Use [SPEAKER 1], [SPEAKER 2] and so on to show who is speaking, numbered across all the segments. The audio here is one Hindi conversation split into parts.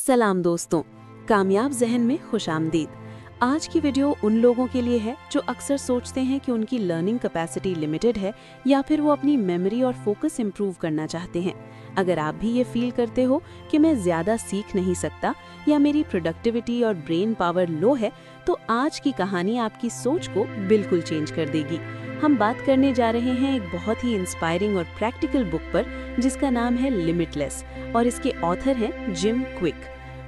[SPEAKER 1] सलाम दोस्तों, कामयाब ज़हन में खुशामदीद। आज की वीडियो उन लोगों के लिए है जो अक्सर सोचते हैं कि उनकी लर्निंग कैपेसिटी लिमिटेड है या फिर वो अपनी मेमोरी और फोकस इंप्रूव करना चाहते हैं। अगर आप भी ये फील करते हो कि मैं ज़्यादा सीख नहीं सकता या मेरी प्रोडक्टिविटी और ब्रेन पावर लो है, तो आज की कहानी आपकी सोच को बिल्कुल चेंज कर देगी। हम बात करने जा रहे हैं एक बहुत ही इंस्पायरिंग और प्रैक्टिकल बुक पर जिसका नाम है लिमिटलेस और इसके ऑथर हैं जिम क्विक।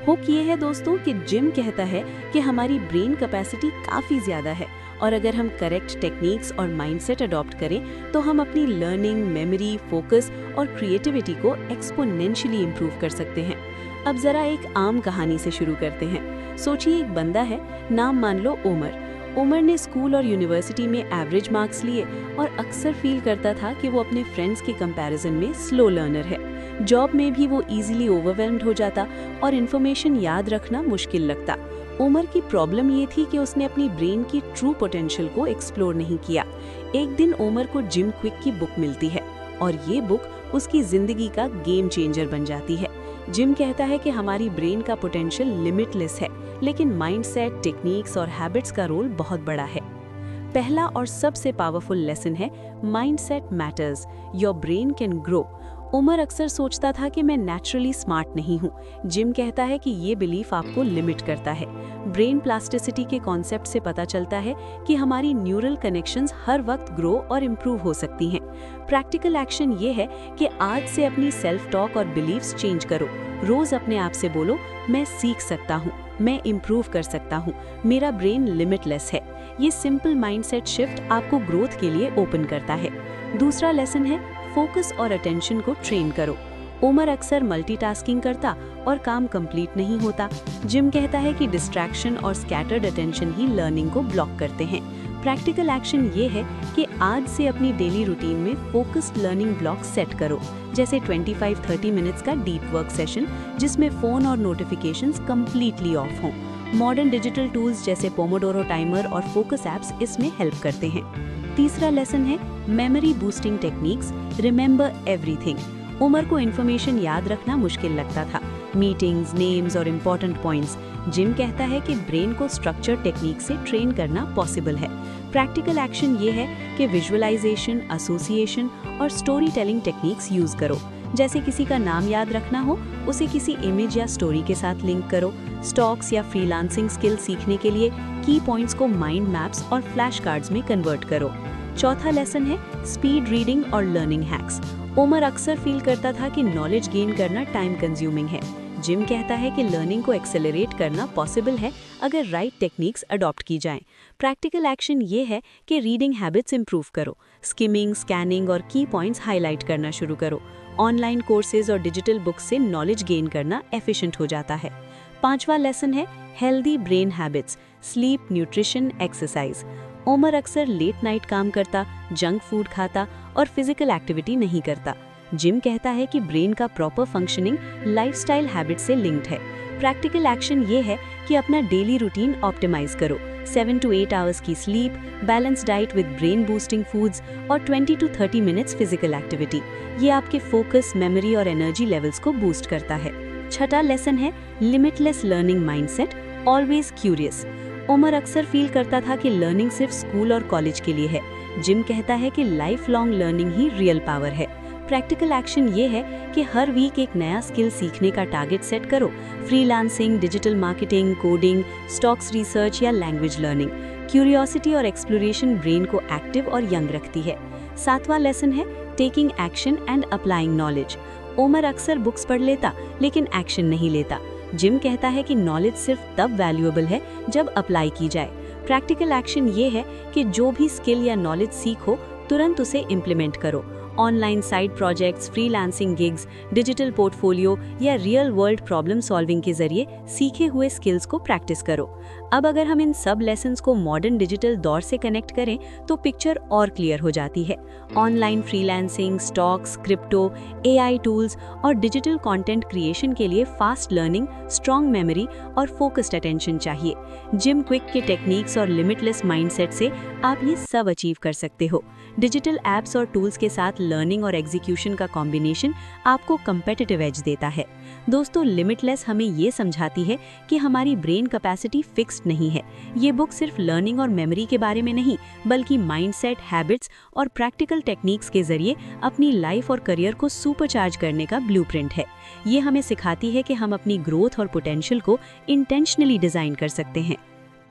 [SPEAKER 1] हुक ये है दोस्तों कि जिम कहता है कि हमारी ब्रेन कैपेसिटी काफ़ी ज़्यादा है और अगर हम करेक्ट टेक्निक्स और माइंडसेट अडॉप्ट करें तो हम अपनी लर्निंग, मेमोरी, फोकस और क्रिएटिविटी को एक्सपोनेंशियली इम्प्रूव कर सकते हैं। अब ज़रा एक आम कहानी से शुरू करते हैं। सोचिए एक बंदा है, नाम मान लो उमर। उमर ने स्कूल और यूनिवर्सिटी में एवरेज मार्क्स लिए और अक्सर फील करता था कि वो अपने फ्रेंड्स के कंपैरिजन में स्लो लर्नर है। जॉब में भी वो इजीली ओवरवेल्म्ड हो जाता और इन्फॉर्मेशन याद रखना मुश्किल लगता। उमर की प्रॉब्लम ये थी कि उसने अपनी ब्रेन की ट्रू पोटेंशियल को एक्सप्लोर नहीं किया। एक दिन उमर को जिम क्विक की बुक मिलती है और ये बुक उसकी जिंदगी का गेम चेंजर बन जाती है। जिम कहता है कि हमारी ब्रेन का पोटेंशियल लिमिटलेस है, लेकिन माइंडसेट, टेक्निक्स और हैबिट्स का रोल बहुत बड़ा है। पहला और सबसे पावरफुल लेसन है mindset matters, your brain can grow. Umar अक्सर सोचता था कि मैं नेचुरली स्मार्ट नहीं हूँ। जिम कहता है कि ये बिलीफ आपको लिमिट करता है। ब्रेन प्लास्टिसिटी के कॉन्सेप्ट से पता चलता है कि हमारी न्यूरल कनेक्शंस हर वक्त ग्रो और इम्प्रूव हो सकती हैं। प्रैक्टिकल एक्शन ये है कि आज से अपनी सेल्फ टॉक और बिलीव्स चेंज करो। रोज अपने आप से बोलो, मैं सीख सकता हूँ, मैं इम्प्रूव कर सकता हूँ, मेरा ब्रेन लिमिटलेस है। ये सिंपल माइंडसेट शिफ्ट आपको ग्रोथ के लिए ओपन करता है। दूसरा लेसन है फोकस और अटेंशन को ट्रेन करो। उमर अक्सर मल्टीटास्किंग करता और काम कंप्लीट नहीं होता। जिम कहता है कि डिस्ट्रैक्शन और स्कैटर्ड अटेंशन ही लर्निंग को ब्लॉक करते हैं। प्रैक्टिकल एक्शन ये है कि आज से अपनी डेली रूटीन में फोकस्ड लर्निंग ब्लॉक सेट करो, जैसे 25-30 मिनट्स का डीप वर्क सेशन जिसमें फ़ोन और नोटिफिकेशंस कंप्लीटली ऑफ हों। मॉडर्न डिजिटल टूल्स जैसे पोमोडोरो टाइमर और फोकस ऐप्स इसमें हेल्प करते हैं। तीसरा लेसन है memory boosting techniques, remember everything. Umar को इन्फॉर्मेशन याद रखना मुश्किल लगता था, मीटिंग्स, नेम्स और इम्पोर्टेंट पॉइंट्स। जिम कहता है कि ब्रेन को स्ट्रक्चर टेक्निक से ट्रेन करना पॉसिबल है। प्रैक्टिकल एक्शन ये है कि विजुअलाइजेशन, एसोसिएशन और स्टोरी टेलिंग टेक्निक्स यूज करो। जैसे किसी का नाम याद रखना हो, उसे किसी इमेज या स्टोरी के साथ लिंक करो। स्टॉक्स या फ्रीलांसिंग स्किल सीखने के लिए की पॉइंट्स को माइंड मैप्स और फ्लैश कार्ड्स में कन्वर्ट करो। चौथा लेसन है स्पीड रीडिंग और लर्निंग हैक्स। उमर अक्सर फील करता था कि नॉलेज गेन करना टाइम कंज्यूमिंग है। जिम कहता है कि लर्निंग को एक्सेलरेट करना पॉसिबल है अगर राइट टेक्निक्स अडॉप्ट की जाएं। प्रैक्टिकल एक्शन ये है कि रीडिंग हैबिट्स इंप्रूव करो, स्किमिंग, स्कैनिंग और की पॉइंट्स हाईलाइट करना शुरू करो। ऑनलाइन कोर्सेज और डिजिटल बुक्स से नॉलेज गेन करना एफिशिएंट हो जाता है। पांचवा लेसन है healthy brain habits, sleep, nutrition, exercise. Umar अक्सर लेट नाइट काम करता, जंक फूड खाता और फिजिकल एक्टिविटी नहीं करता। जिम कहता है कि ब्रेन का प्रॉपर फंक्शनिंग लाइफस्टाइल हैबिट से लिंक्ड है। प्रैक्टिकल एक्शन ये है कि अपना डेली रूटीन ऑप्टिमाइज करो, 7 to 8 आवर्स की sleep, balance diet with brain boosting foods और 20 to 30 मिनट्स फिजिकल एक्टिविटी। ये आपके फोकस, मेमोरी और एनर्जी लेवल्स को बूस्ट करता है। छठा लेसन है limitless learning mindset, always curious. Umar अक्सर फील करता था कि लर्निंग सिर्फ स्कूल और कॉलेज के लिए है। जिम कहता है कि लाइफ लॉन्ग लर्निंग ही रियल पावर है। प्रैक्टिकल एक्शन ये है कि हर वीक एक नया स्किल सीखने का टारगेट सेट करो, freelancing, digital marketing, coding, stocks research या लैंग्वेज लर्निंग। क्यूरियोसिटी और एक्सप्लोरेशन ब्रेन को एक्टिव और यंग रखती है। सातवां लेसन है taking action and applying knowledge. Umar अक्सर बुक्स पढ़ लेता लेकिन एक्शन नहीं लेता। जिम कहता है कि नॉलेज सिर्फ तब वैल्यूएबल है जब अप्लाई की जाए। प्रैक्टिकल एक्शन ये है कि जो भी स्किल या नॉलेज सीखो तुरंत उसे इम्प्लीमेंट करो। Online side projects, freelancing gigs, digital portfolio या रियल वर्ल्ड प्रॉब्लम सॉल्विंग के जरिए सीखे हुए स्किल्स को प्रैक्टिस करो। अब अगर हम इन सब लेसन्स को मॉडर्न डिजिटल दौर से कनेक्ट करें तो पिक्चर और क्लियर हो जाती है। Online freelancing, stocks, crypto, AI tools और डिजिटल कंटेंट क्रिएशन के लिए फास्ट लर्निंग, स्ट्रॉन्ग मेमोरी और फोकस्ड अटेंशन चाहिए। जिम क्विक के टेक्निक्स और लिमिटलेस माइंडसेट से आप ये सब अचीव कर सकते हो। डिजिटल एप्स और टूल्स के साथ लर्निंग और एग्जीक्यूशन का कॉम्बिनेशन आपको कम्पेटिटिव एज देता है। दोस्तों, लिमिटलेस हमें ये समझाती है कि हमारी ब्रेन कैपेसिटी फिक्स्ड नहीं है। ये बुक सिर्फ लर्निंग और मेमोरी के बारे में नहीं, बल्कि माइंडसेट, हैबिट्स और प्रैक्टिकल टेक्निक्स के जरिए अपनी लाइफ और करियर को सुपरचार्ज करने का ब्लूप्रिंट है। ये हमें सिखाती है कि हम अपनी ग्रोथ और पोटेंशियल को इंटेंशनली डिजाइन कर सकते हैं।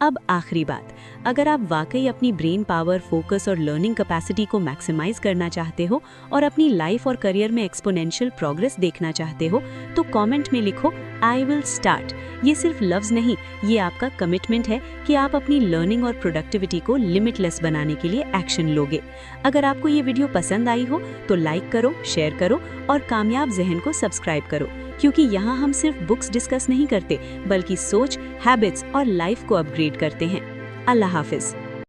[SPEAKER 1] अब आखिरी बात, अगर आप वाकई अपनी ब्रेन पावर, फोकस और लर्निंग कैपेसिटी को मैक्सिमाइज करना चाहते हो और अपनी लाइफ और करियर में एक्सपोनेंशियल प्रोग्रेस देखना चाहते हो, तो कमेंट में लिखो आई विल स्टार्ट। ये सिर्फ लफ्ज नहीं, ये आपका कमिटमेंट है कि आप अपनी लर्निंग और प्रोडक्टिविटी को लिमिटलेस बनाने के लिए एक्शन लोगे। अगर आपको ये वीडियो पसंद आई हो तो लाइक करो, शेयर करो और कामयाब ज़हन को सब्सक्राइब करो, क्योंकि यहाँ हम सिर्फ बुक्स डिस्कस नहीं करते, बल्कि सोच, हैबिट्स और लाइफ को अपग्रेड करते हैं। अल्लाह हाफिज।